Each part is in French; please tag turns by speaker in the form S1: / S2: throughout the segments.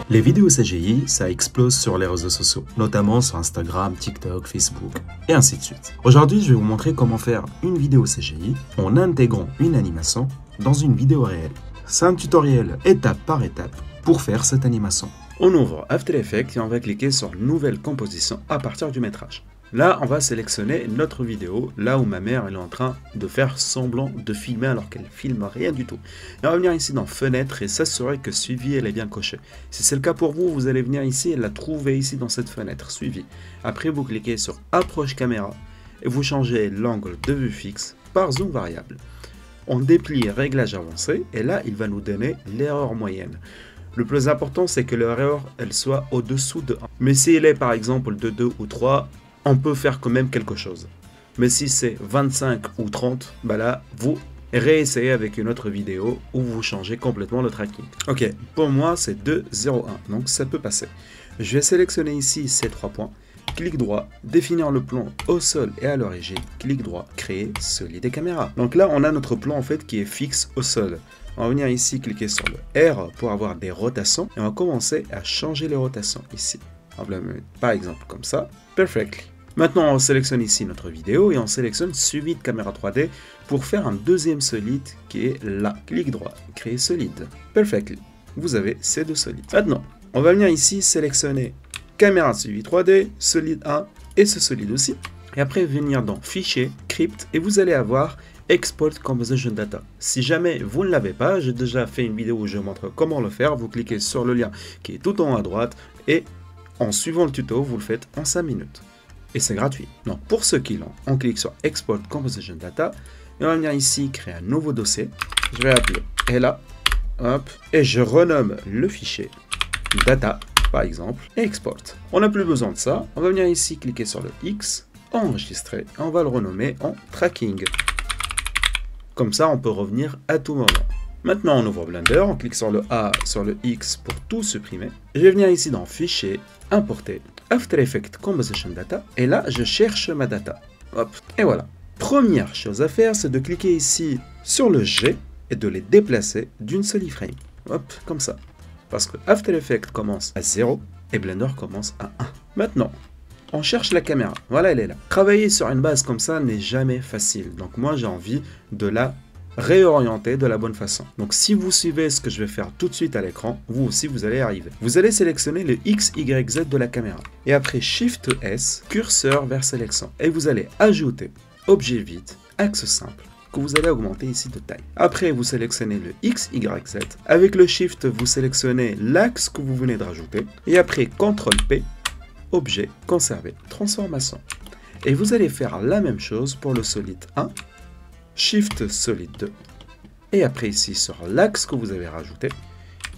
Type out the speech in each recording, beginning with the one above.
S1: Les vidéos CGI, ça explose sur les réseaux sociaux, notamment sur Instagram, TikTok, Facebook, et ainsi de suite. Aujourd'hui, je vais vous montrer comment faire une vidéo CGI en intégrant une animation dans une vidéo réelle. C'est un tutoriel étape par étape pour faire cette animation. On ouvre After Effects et on va cliquer sur Nouvelle composition à partir du métrage. Là, on va sélectionner notre vidéo, là où ma mère elle est en train de faire semblant de filmer alors qu'elle filme rien du tout. Et on va venir ici dans Fenêtre et s'assurer que Suivi elle est bien cochée. Si c'est le cas pour vous, vous allez venir ici et la trouver ici dans cette fenêtre, Suivi. Après, vous cliquez sur Approche caméra et vous changez l'angle de vue fixe par zoom variable. On déplie Réglage avancé et là, il va nous donner l'erreur moyenne. Le plus important, c'est que l'erreur elle soit au-dessous de 1. Mais si elle est par exemple de 2 ou 3, on peut faire quand même quelque chose. Mais si c'est 25 ou 30, bah là, vous réessayez avec une autre vidéo où vous changez complètement le tracking. Ok, pour moi, c'est 2, 0, 1, donc ça peut passer. Je vais sélectionner ici ces 3 points. Clic droit, définir le plan au sol et à l'origine. Clic droit, créer solide et caméra. Donc là, on a notre plan en fait qui est fixe au sol. On va venir ici, cliquer sur le R pour avoir des rotations. Et on va commencer à changer les rotations ici. On va le mettre par exemple comme ça. Perfectly. Maintenant, on sélectionne ici notre vidéo et on sélectionne Suivi de caméra 3D pour faire un deuxième solide qui est là. Clic droit, créer solide. Perfectly. Vous avez ces deux solides. Maintenant, on va venir ici sélectionner caméra de suivi 3D, solide 1 et ce solide aussi. Et après, venir dans Fichier, Crypt et vous allez avoir Export Composition Data. Si jamais vous ne l'avez pas, j'ai déjà fait une vidéo où je montre comment le faire. Vous cliquez sur le lien qui est tout en haut à droite et en suivant le tuto, vous le faites en 5 minutes. Et c'est gratuit. Donc pour ceux qui l'ont, on clique sur Export Composition Data et on va venir ici créer un nouveau dossier. Je vais l'appeler Ella. Hop, et je renomme le fichier Data par exemple et Export. On n'a plus besoin de ça. On va venir ici cliquer sur le X, enregistrer et on va le renommer en Tracking. Comme ça, on peut revenir à tout moment. Maintenant, on ouvre Blender, on clique sur le A, sur le X pour tout supprimer. Je vais venir ici dans Fichier, Importer, After Effects Composition Data. Et là, je cherche ma data. Hop, et voilà. Première chose à faire, c'est de cliquer ici sur le G et de les déplacer d'une seule iframe. Hop, comme ça. Parce que After Effects commence à 0 et Blender commence à 1. Maintenant, on cherche la caméra. Voilà, elle est là. Travailler sur une base comme ça n'est jamais facile. Donc moi, j'ai envie de la réorienter de la bonne façon. Donc si vous suivez ce que je vais faire tout de suite à l'écran, vous aussi vous allez arriver. Vous allez sélectionner le X, Y, Z de la caméra. Et après Shift S, curseur vers sélection. Et vous allez ajouter objet vide, axe simple, que vous allez augmenter ici de taille. Après vous sélectionnez le X, Y, Z. Avec le Shift, vous sélectionnez l'axe que vous venez de rajouter. Et après CTRL P, objet, conserver, transformation. Et vous allez faire la même chose pour le solide 1. Shift solide 2 et après ici sur l'axe que vous avez rajouté,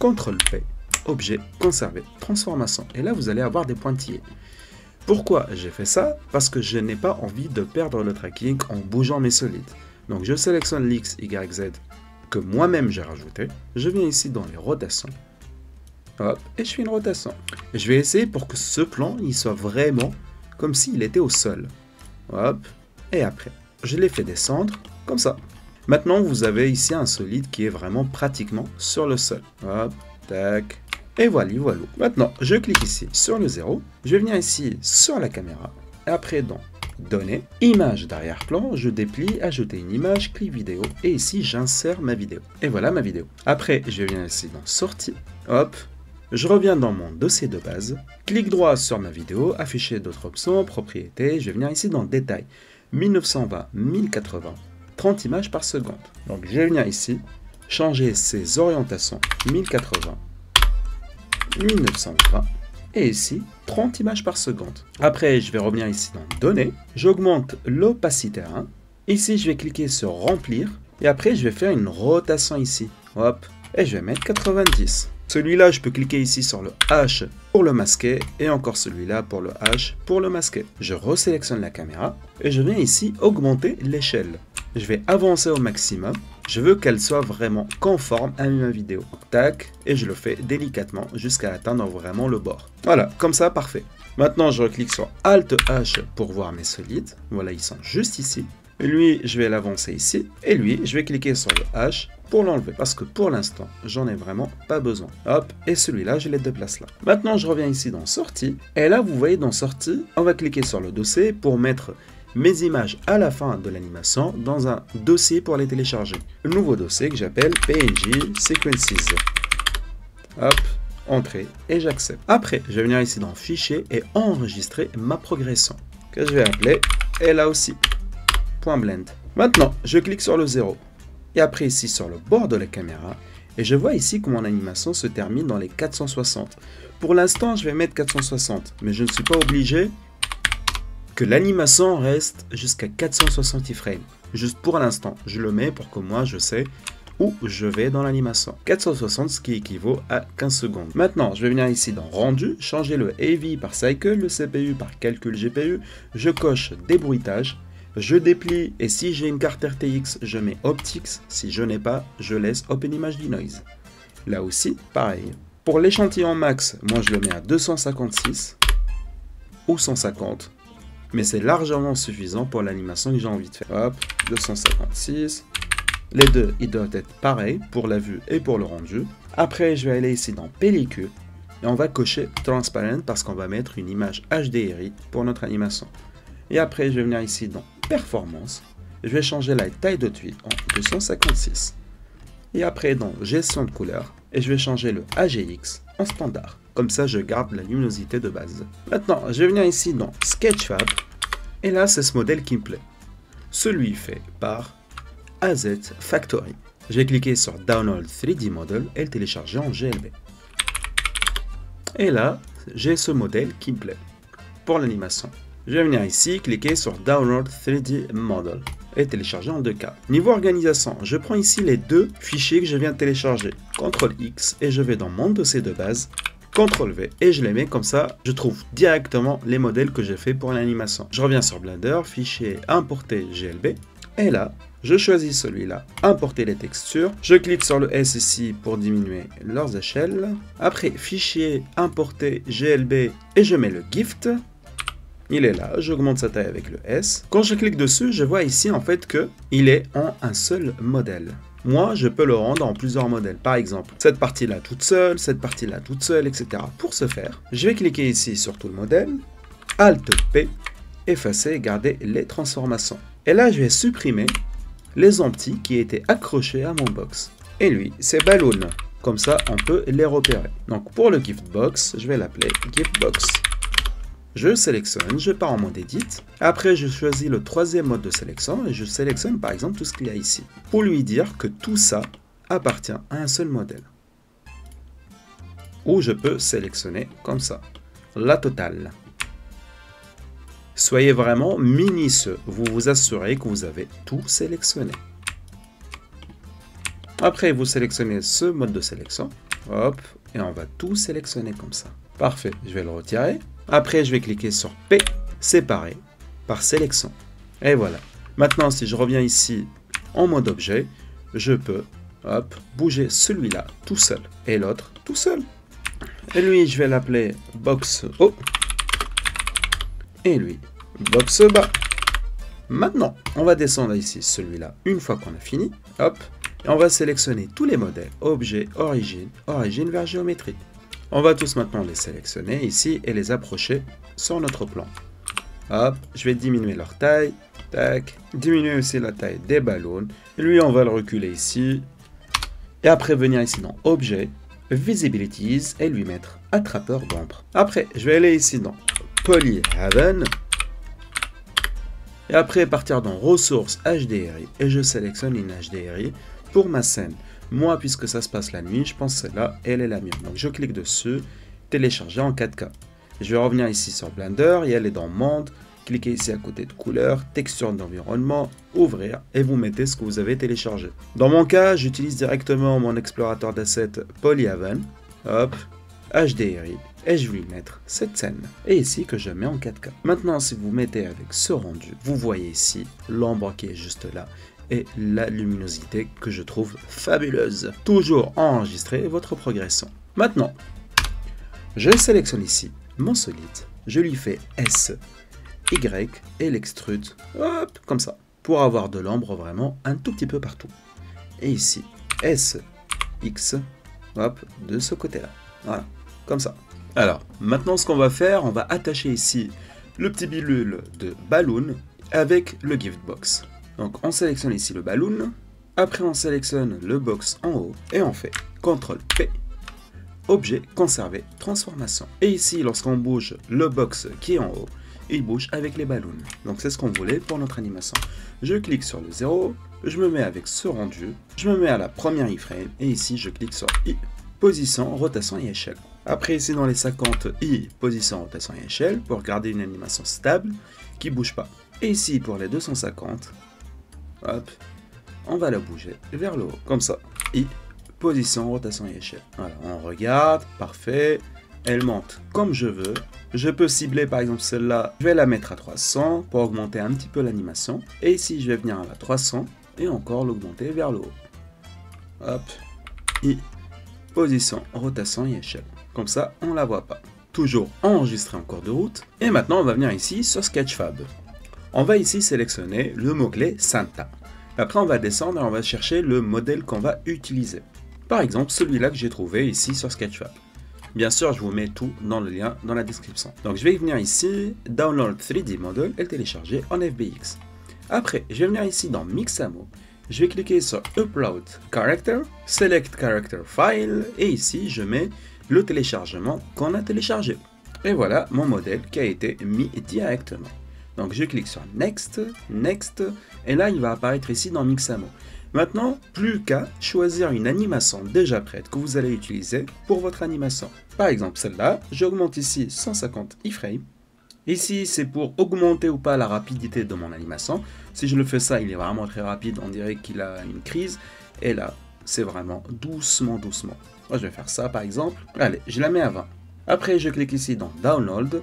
S1: CTRL P, objet, conserver, transformation. Et là vous allez avoir des pointillés. Pourquoi j'ai fait ça? Parce que je n'ai pas envie de perdre le tracking en bougeant mes solides. Donc je sélectionne l'X, Y, Z que moi-même j'ai rajouté. Je viens ici dans les rotations. Hop, et je fais une rotation. Et je vais essayer pour que ce plan il soit vraiment comme s'il était au sol. Hop, et après je l'ai fait descendre comme ça. Maintenant, vous avez ici un solide qui est vraiment pratiquement sur le sol. Hop, tac, et voilà. Maintenant, je clique ici sur le 0. Je vais venir ici sur la caméra. Et après, dans Données, Image d'arrière-plan, je déplie, ajouter une image, clic vidéo. Et ici, j'insère ma vidéo. Et voilà ma vidéo. Après, je viens ici dans Sortie. Hop, je reviens dans mon dossier de base. Clic droit sur ma vidéo, afficher d'autres options, propriétés. Je vais venir ici dans Détail. 1920, 1080, 30 images par seconde. Donc je vais venir ici, changer ces orientations 1080, 1920 et ici 30 images par seconde. Après je vais revenir ici dans Données, j'augmente l'opacité à 1. Ici je vais cliquer sur Remplir et après je vais faire une rotation ici. Hop, et je vais mettre 90. Celui-là, je peux cliquer ici sur le H pour le masquer et encore celui-là pour le H pour le masquer. Je resélectionne la caméra et je viens ici augmenter l'échelle. Je vais avancer au maximum. Je veux qu'elle soit vraiment conforme à ma vidéo. Tac, et je le fais délicatement jusqu'à atteindre vraiment le bord. Voilà, comme ça, parfait. Maintenant, je reclique sur Alt H pour voir mes solides. Voilà, ils sont juste ici. Lui, je vais l'avancer ici. Et lui, je vais cliquer sur le H pour l'enlever. Parce que pour l'instant, j'en ai vraiment pas besoin. Hop, et celui-là, je les déplace là. Maintenant, je reviens ici dans Sortie. Et là, vous voyez dans Sortie, on va cliquer sur le dossier pour mettre mes images à la fin de l'animation dans un dossier pour les télécharger. Un nouveau dossier que j'appelle PNG Sequences. Hop, entrée et j'accepte. Après, je vais venir ici dans Fichier et enregistrer ma progression que je vais appeler, et là aussi, .blend. Maintenant, je clique sur le 0 et après ici sur le bord de la caméra et je vois ici que mon animation se termine dans les 460. Pour l'instant, je vais mettre 460, mais je ne suis pas obligé que l'animation reste jusqu'à 460 frames. Juste pour l'instant, je le mets pour que moi je sais où je vais dans l'animation. 460, ce qui équivaut à 15 secondes. Maintenant, je vais venir ici dans Rendu, changer le AV par Cycle, le CPU par Calcul GPU, je coche Débruitage, je déplie et si j'ai une carte RTX, je mets Optics, si je n'ai pas, je laisse Open Image Denoise. Là aussi, pareil. Pour l'échantillon max, moi je le mets à 256 ou 150. Mais c'est largement suffisant pour l'animation que j'ai envie de faire. Hop, 256. Les deux, ils doivent être pareils pour la vue et pour le rendu. Après, je vais aller ici dans Pellicule et on va cocher Transparent parce qu'on va mettre une image HDRI pour notre animation. Et après, je vais venir ici dans Performance. Je vais changer la taille de tuile en 256. Et après, dans Gestion de couleur, et je vais changer le AGX en standard. Comme ça, je garde la luminosité de base. Maintenant, je vais venir ici dans Sketchfab. Et là, c'est ce modèle qui me plaît. Celui fait par AZ Factory. Je vais cliquer sur Download 3D Model et le télécharger en GLB. Et là, j'ai ce modèle qui me plaît pour l'animation. Je vais venir ici, cliquer sur Download 3D Model et télécharger en 2K. Niveau organisation, je prends ici les deux fichiers que je viens de télécharger. CTRL X et je vais dans mon dossier de base. CTRL V et je les mets comme ça, je trouve directement les modèles que j'ai fait pour l'animation. Je reviens sur Blender, fichier importer GLB et là, je choisis celui-là, importer les textures. Je clique sur le S ici pour diminuer leurs échelles. Après, fichier importer GLB et je mets le gift. Il est là, j'augmente sa taille avec le S. Quand je clique dessus, je vois ici en fait que il est en un seul modèle. Moi, je peux le rendre en plusieurs modèles. Par exemple, cette partie-là toute seule, cette partie-là toute seule, etc. Pour ce faire, je vais cliquer ici sur tout le modèle, Alt P, effacer et garder les transformations. Et là, je vais supprimer les empties qui étaient accrochés à mon box. Et lui, c'est Balloon. Comme ça, on peut les repérer. Donc, pour le gift box, je vais l'appeler gift box. Je sélectionne, je pars en mode Edit. Après, je choisis le troisième mode de sélection et je sélectionne par exemple tout ce qu'il y a ici. Pour lui dire que tout ça appartient à un seul modèle. Ou je peux sélectionner comme ça, la totale. Soyez vraiment minutieux, vous vous assurez que vous avez tout sélectionné. Après, vous sélectionnez ce mode de sélection. Hop, et on va tout sélectionner comme ça. Parfait, je vais le retirer. Après, je vais cliquer sur P, séparer par sélection. Et voilà. Maintenant, si je reviens ici en mode objet, je peux hop, bouger celui-là tout seul et l'autre tout seul. Et lui, je vais l'appeler box haut. Et lui, box bas. Maintenant, on va descendre ici celui-là une fois qu'on a fini. Hop, et on va sélectionner tous les modèles. Objet, origine, origine vers géométrie. On va tous maintenant les sélectionner ici et les approcher sur notre plan. Hop, je vais diminuer leur taille. Tac, diminuer aussi la taille des ballons. Et lui, on va le reculer ici. Et après, venir ici dans Objet, Visibilities et lui mettre Attrapeur d'ombre. Après, je vais aller ici dans Polyhaven. Et après, partir dans Ressources HDRI. Et je sélectionne une HDRI pour ma scène. Moi, puisque ça se passe la nuit, je pense que celle-là, elle est la mienne. Donc, je clique dessus, télécharger en 4K. Je vais revenir ici sur Blender et aller dans Monde. Cliquez ici à côté de Couleur, Texture d'environnement, Ouvrir et vous mettez ce que vous avez téléchargé. Dans mon cas, j'utilise directement mon explorateur d'assets Polyhaven. Hop, HDRI. Et je vais lui mettre cette scène. Et ici que je mets en 4K. Maintenant, si vous mettez avec ce rendu, vous voyez ici l'ombre qui est juste là. Et la luminosité que je trouve fabuleuse. Toujours enregistrer votre progression. Maintenant, je sélectionne ici mon solide je lui fais S, Y et l'extrude, hop, comme ça, pour avoir de l'ombre vraiment un tout petit peu partout. Et ici, S, X, hop, de ce côté-là. Voilà, comme ça. Alors, maintenant ce qu'on va faire, on va attacher ici le petit bidule de balloon avec le giftbox. Donc on sélectionne ici le balloon, après on sélectionne le box en haut et on fait CTRL P, objet, conserver, transformation. Et ici, lorsqu'on bouge le box qui est en haut, il bouge avec les ballons. Donc c'est ce qu'on voulait pour notre animation. Je clique sur le 0, je me mets avec ce rendu, je me mets à la première iframe et ici je clique sur I, position, rotation et échelle. Après ici dans les 50, I, position, rotation et échelle pour garder une animation stable qui ne bouge pas. Et ici pour les 250, hop, on va la bouger vers le haut, comme ça. I, position, rotation et échelle. Voilà, on regarde, parfait. Elle monte comme je veux. Je peux cibler par exemple celle-là, je vais la mettre à 300 pour augmenter un petit peu l'animation. Et ici, je vais venir à la 300 et encore l'augmenter vers le haut. Hop, I, position, rotation et échelle. Comme ça, on ne la voit pas. Toujours enregistrer en cours de route. Et maintenant, on va venir ici sur Sketchfab. On va ici sélectionner le mot-clé Santa. Après, on va descendre et on va chercher le modèle qu'on va utiliser. Par exemple, celui-là que j'ai trouvé ici sur Sketchfab. Bien sûr, je vous mets tout dans le lien dans la description. Donc, je vais venir ici, Download 3D Model et le télécharger en FBX. Après, je vais venir ici dans Mixamo. Je vais cliquer sur Upload Character, Select Character File et ici, je mets le téléchargement qu'on a téléchargé. Et voilà mon modèle qui a été mis directement. Donc, je clique sur Next, Next et là, il va apparaître ici dans Mixamo. Maintenant, plus qu'à choisir une animation déjà prête que vous allez utiliser pour votre animation. Par exemple, celle-là, j'augmente ici 150 iframes. Ici, c'est pour augmenter ou pas la rapidité de mon animation. Si je le fais ça, il est vraiment très rapide, on dirait qu'il a une crise. Et là, c'est vraiment doucement, doucement. Moi, je vais faire ça, par exemple. Allez, je la mets à 20. Après, je clique ici dans Download.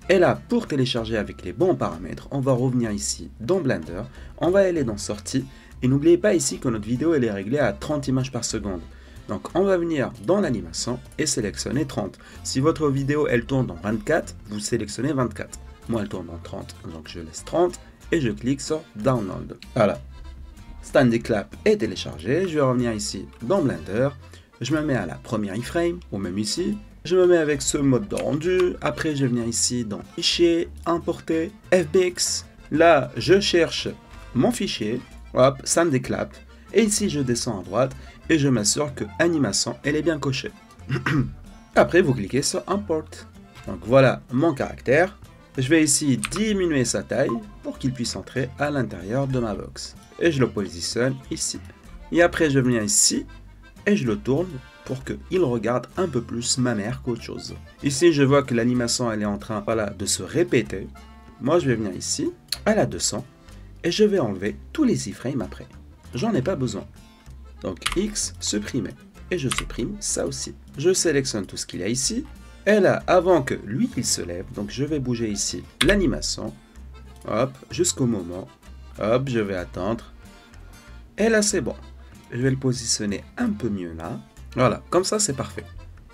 S1: Et là, pour télécharger avec les bons paramètres, on va revenir ici dans Blender. On va aller dans Sortie. Et n'oubliez pas ici que notre vidéo elle est réglée à 30 images par seconde. Donc on va venir dans l'animation et sélectionner 30. Si votre vidéo elle tourne dans 24, vous sélectionnez 24. Moi elle tourne dans 30, donc je laisse 30 et je clique sur Download. Voilà. Standy Clap est téléchargé. Je vais revenir ici dans Blender. Je me mets à la première iframe, ou même ici. Je me mets avec ce mode de rendu. Après je vais venir ici dans Fichier, Importer, FBX. Là je cherche mon fichier. Hop, ça me déclape. Et ici, je descends à droite et je m'assure que animation, elle est bien cochée. Après, vous cliquez sur Import. Donc voilà mon caractère. Je vais ici diminuer sa taille pour qu'il puisse entrer à l'intérieur de ma box. Et je le positionne ici. Et après, je viens ici et je le tourne pour qu'il regarde un peu plus ma mère qu'autre chose. Ici, je vois que l'animation, elle est en train voilà, de se répéter. Moi, je vais venir ici à la 200. Et je vais enlever tous les iframes après. J'en ai pas besoin. Donc X, supprimer. Et je supprime ça aussi. Je sélectionne tout ce qu'il y a ici. Et là, avant que lui, il se lève, donc je vais bouger ici l'animation. Hop, jusqu'au moment. Hop, je vais attendre. Et là, c'est bon. Je vais le positionner un peu mieux là. Voilà, comme ça, c'est parfait.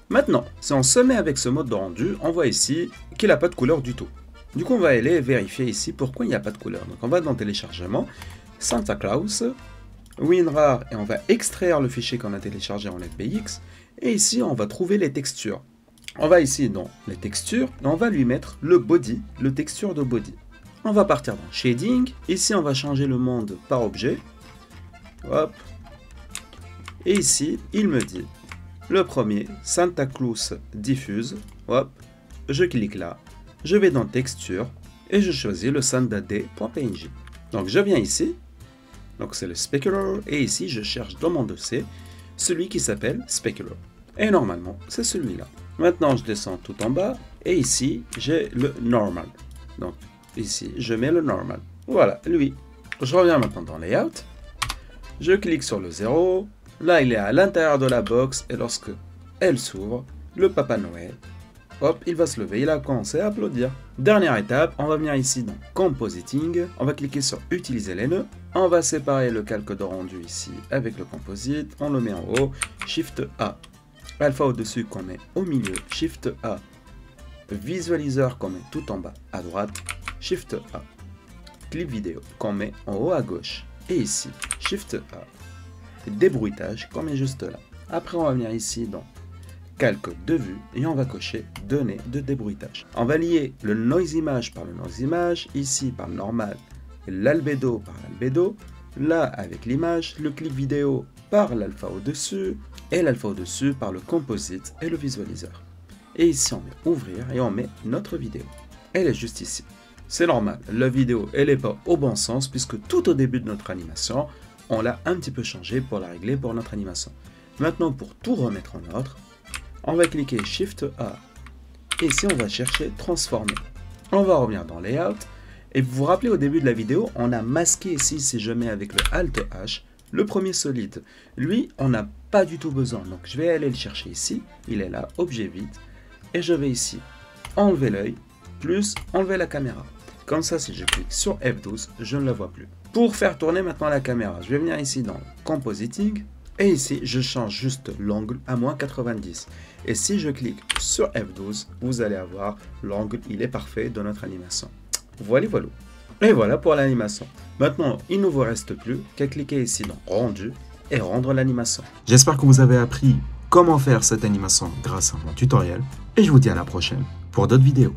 S1: Maintenant, si on se met avec ce mode de rendu, on voit ici qu'il n'a pas de couleur du tout. Du coup, on va aller vérifier ici pourquoi il n'y a pas de couleur. Donc, on va dans Téléchargement, Santa Claus, WinRAR, et on va extraire le fichier qu'on a téléchargé en FBX. Et ici, on va trouver les textures. On va ici dans les textures, et on va lui mettre le body, le texture de body. On va partir dans Shading. Ici, on va changer le monde par objet. Hop. Et ici, il me dit, le premier, Santa Claus diffuse. Hop. Je clique là. Je vais dans Texture et je choisis le sandad.png. Donc je viens ici, donc c'est le Specular, et ici je cherche dans mon dossier celui qui s'appelle Specular. Et normalement c'est celui-là. Maintenant je descends tout en bas et ici j'ai le Normal. Donc ici je mets le Normal. Voilà, lui. Je reviens maintenant dans Layout. Je clique sur le 0. Là il est à l'intérieur de la box et lorsque elle s'ouvre, le Papa Noël. Hop, il va se lever, il a commencé à applaudir. Dernière étape, on va venir ici dans Compositing. On va cliquer sur Utiliser les nœuds. On va séparer le calque de rendu ici avec le composite. On le met en haut, Shift A. Alpha au-dessus qu'on met au milieu, Shift A visualiseur qu'on met tout en bas à droite, Shift A, clip vidéo qu'on met en haut à gauche, et ici, Shift A, débruitage qu'on met juste là. Après, on va venir ici dans calque de vue et on va cocher données de débruitage. On va lier le noise image par le noise image, ici par le normal, l'albédo par l'albédo, là avec l'image, le clip vidéo par l'alpha au-dessus et l'alpha au-dessus par le composite et le visualiseur. Et ici, on met ouvrir et on met notre vidéo. Elle est juste ici. C'est normal, la vidéo, elle n'est pas au bon sens puisque tout au début de notre animation, on l'a un petit peu changé pour la régler pour notre animation. Maintenant, pour tout remettre en ordre, on va cliquer Shift A et ici on va chercher transformer. On va revenir dans Layout et vous vous rappelez au début de la vidéo, on a masqué ici, si je mets avec le Alt H, le premier solide. Lui, on n'a pas du tout besoin, donc je vais aller le chercher ici, il est là, objet vide, et je vais ici enlever l'œil, plus enlever la caméra. Comme ça, si je clique sur F12, je ne la vois plus. Pour faire tourner maintenant la caméra, je vais venir ici dans Compositing, et ici, je change juste l'angle à -90. Et si je clique sur F12, vous allez avoir l'angle, il est parfait de notre animation. Voilà, voilà. Et voilà pour l'animation. Maintenant, il ne vous reste plus qu'à cliquer ici dans Rendu et rendre l'animation. J'espère que vous avez appris comment faire cette animation grâce à mon tutoriel. Et je vous dis à la prochaine pour d'autres vidéos.